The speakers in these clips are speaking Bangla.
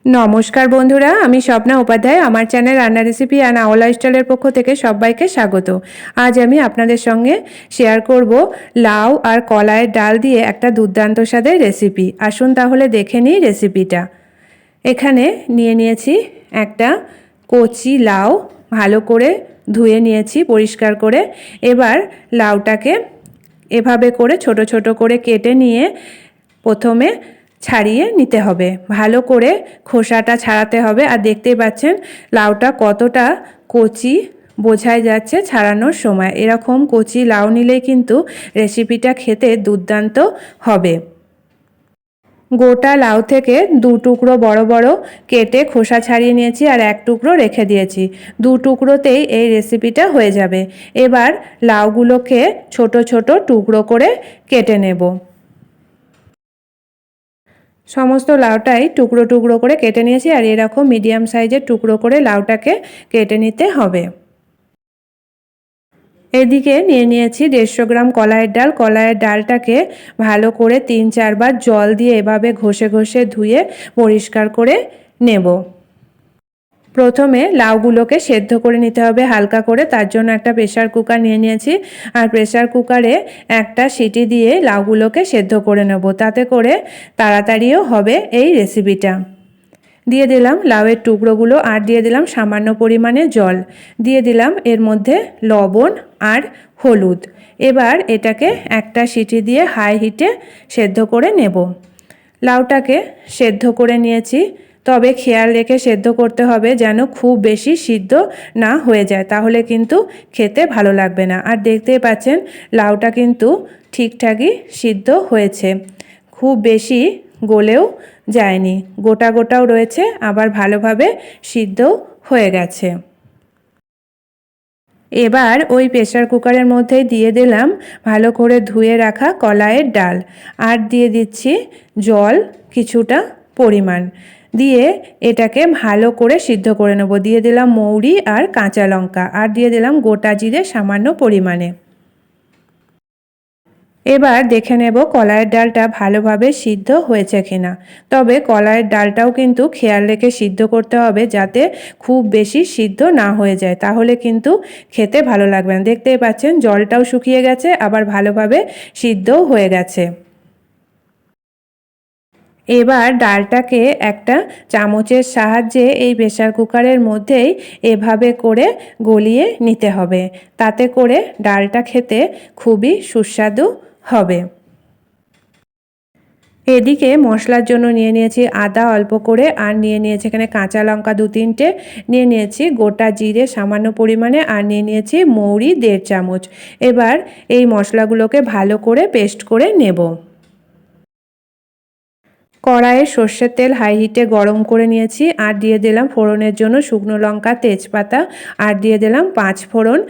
নমস্কার বন্ধুরা, আমি স্বপ্না উপাধ্যায়। আমার চ্যানেল রান্না রেসিপি আর আওলা লাইফস্টাইলের পক্ষ থেকে সবাইকে স্বাগত। আজ আমি আপনাদের সঙ্গে শেয়ার করব লাউ আর কলাইয়ের ডাল দিয়ে একটা দুর্দান্ত স্বাদের রেসিপি। আসুন তাহলে দেখে নিই রেসিপিটা। এখানে নিয়ে নিয়েছি একটা কচি লাউ, ভালো করে ধুয়ে নিয়েছি পরিষ্কার করে। এবার লাউটাকে এভাবে করে ছোট ছোট করে কেটে নিয়ে প্রথমে ছাড়িয়ে নিতে হবে, ভালো করে খোসাটা ছাড়াতে হবে। আর দেখতেই পাচ্ছেন লাউটা কতটা কচি বোঝাই যাচ্ছে ছাড়ানোর সময়। এরকম কচি লাউ নিলেই কিন্তু রেসিপিটা খেতে দুর্দান্ত হবে। গোটা লাউ থেকে দু টুকরো বড় বড় কেটে খোসা ছাড়িয়ে নিয়েছি আর এক টুকরো রেখে দিয়েছি। দু টুকরোতেই এই রেসিপিটা হয়ে যাবে। এবার লাউগুলোকে ছোট ছোট টুকরো করে কেটে নেব। সমস্ত লাউটাই টুকরো টুকরো করে কেটে নিয়েছি আর এরকম মিডিয়াম সাইজের টুকরো করে লাউটাকে কেটে নিতে হবে। এদিকে নিয়ে নিয়েছি 150 গ্রাম কলাইয়ের ডাল। কলাইয়ের ডালটাকে ভালো করে 3-4 বার জল দিয়ে এভাবে ঘষে ঘষে ধুয়ে পরিষ্কার করে নেব। প্রথমে লাউগুলোকে সেদ্ধ করে নিতে হবে হালকা করে। তার জন্য একটা প্রেসার কুকার নিয়ে নিয়েছি আর প্রেসার কুকারে একটা সিটি দিয়ে লাউগুলোকে সেদ্ধ করে নেব, তাতে করে তাড়াতাড়িও হবে এই রেসিপিটা। দিয়ে দিলাম লাউয়ের টুকরোগুলো আর দিয়ে দিলাম সামান্য পরিমাণে জল, দিয়ে দিলাম এর মধ্যে লবণ আর হলুদ। এবার এটাকে একটা সিটি দিয়ে হাই হিটে সেদ্ধ করে নেব। লাউটাকে সেদ্ধ করে নিয়েছি, তবে খেয়াল রেখে সেদ্ধ করতে হবে যেন খুব বেশি সিদ্ধ না হয়ে যায়, তাহলে কিন্তু খেতে ভালো লাগবে না। আর দেখতেই পাচ্ছেন লাউটা কিন্তু ঠিকঠাকই সিদ্ধ হয়েছে, খুব বেশি গলেও যায়নি, গোটা গোটাও রয়েছে, আবার ভালোভাবে সিদ্ধও হয়ে গেছে। এবার ওই প্রেসার কুকারের মধ্যেই দিয়ে দিলাম ভালো করে ধুয়ে রাখা কলাইয়ের ডাল আর দিয়ে দিচ্ছি জল কিছুটা পরিমাণ, দিয়ে এটাকে ভালো করে সিদ্ধ করে নেব। দিয়ে দিলাম মৌরি আর কাঁচা লঙ্কা আর দিয়ে দিলাম গোটা জিরে সামান্য পরিমাণে। এবার দেখে নেব কলাইয়ের ডালটা ভালোভাবে সিদ্ধ হয়েছে কিনা। তবে কলাইয়ের ডালটাও কিন্তু খেয়াল রেখে সিদ্ধ করতে হবে যাতে খুব বেশি সিদ্ধ না হয়ে যায়, তাহলে কিন্তু খেতে ভালো লাগবে না। দেখতেই পাচ্ছেন জলটাও শুকিয়ে গেছে, আবার ভালোভাবে সিদ্ধও হয়ে গেছে। এবার ডালটাকে একটা চামচের সাহায্যে এই প্রেসার কুকারের মধ্যেই এভাবে করে গলিয়ে নিতে হবে, তাতে করে ডালটা খেতে খুবই সুস্বাদু হবে। এদিকে মশলার জন্য নিয়ে নিয়েছি আদা অল্প করে আর নিয়ে নিয়েছি এখানে কাঁচা লঙ্কা 2-3টে, নিয়ে নিয়েছি গোটা জিরে সামান্য পরিমাণে আর নিয়ে নিয়েছি মৌরি 1.5 চামচ। এবার এই মশলাগুলোকে ভালো করে পেস্ট করে নেব। কড়াইয়ে সর্ষের তেল হাই হিটে গরম করে নিয়েছি আর দিয়ে দিলাম ফোড়নের জন্য শুকনো লঙ্কা, তেজপাতা আর দিয়ে দিলাম 5 ফোড়ন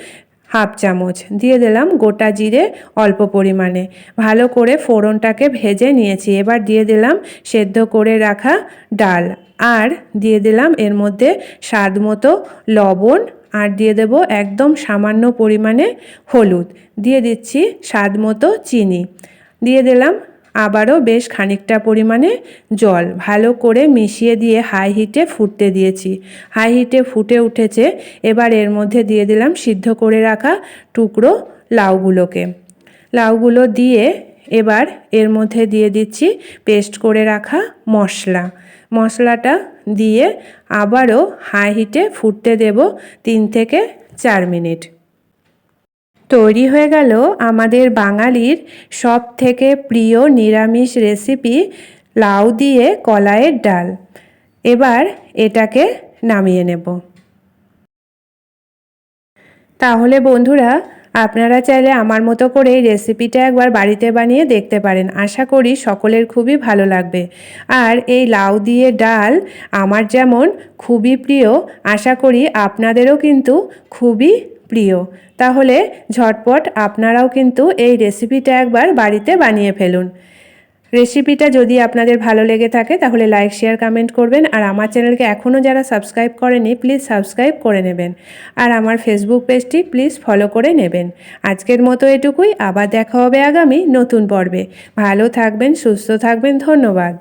1/2 চামচ, দিয়ে দিলাম গোটা জিরে অল্প পরিমাণে। ভালো করে ফোড়নটাকে ভেজে নিয়েছি। এবার দিয়ে দিলাম সেদ্ধ করে রাখা ডাল আর দিয়ে দিলাম এর মধ্যে স্বাদ মতো লবণ আর দিয়ে দেব একদম সামান্য পরিমাণে হলুদ, দিয়ে দিচ্ছি স্বাদ মতো চিনি, দিয়ে দিলাম আবারও বেশ খানিকটা পরিমাণে জল। ভালো করে মিশিয়ে দিয়ে হাই হিটে ফুটতে দিয়েছি। হাই হিটে ফুটে উঠেছে, এবার এর মধ্যে দিয়ে দিলাম সিদ্ধ করে রাখা টুকরো লাউগুলোকে। লাউগুলো দিয়ে এবার এর মধ্যে দিয়ে দিচ্ছি পেস্ট করে রাখা মশলাটা দিয়ে আবারও হাই হিটে ফুটতে দেব 3 থেকে 4 মিনিট। তৈরি হয়ে গেল আমাদের বাঙালির সব থেকে প্রিয় নিরামিষ রেসিপি লাউ দিয়ে কলাইয়ের ডাল। এবার এটাকে নামিয়ে নেব। তাহলে বন্ধুরা, আপনারা চাইলে আমার মতো করে এই রেসিপিটা একবার বাড়িতে বানিয়ে দেখতে পারেন। আশা করি সকলের খুবই ভালো লাগবে। আর এই লাউ দিয়ে ডাল আমার যেমন খুবই প্রিয়, আশা করি আপনাদেরও কিন্তু খুবই প্রিয়। তাহলে ঝটপট আপনারাও কিন্তু এই রেসিপিটা একবার বাড়িতে বানিয়ে ফেলুন। রেসিপিটা যদি আপনাদের ভালো লেগে থাকে তাহলে লাইক, শেয়ার, কমেন্ট করবেন। আর আমার চ্যানেলকে এখনও যারা সাবস্ক্রাইব করেনি প্লিজ সাবস্ক্রাইব করে নেবেন। আর আমার ফেসবুক পেজটি প্লিজ ফলো করে নেবেন। আজকের মতো এটুকুই, আবার দেখা হবে আগামী নতুন পর্বে। ভালো থাকবেন, সুস্থ থাকবেন, ধন্যবাদ।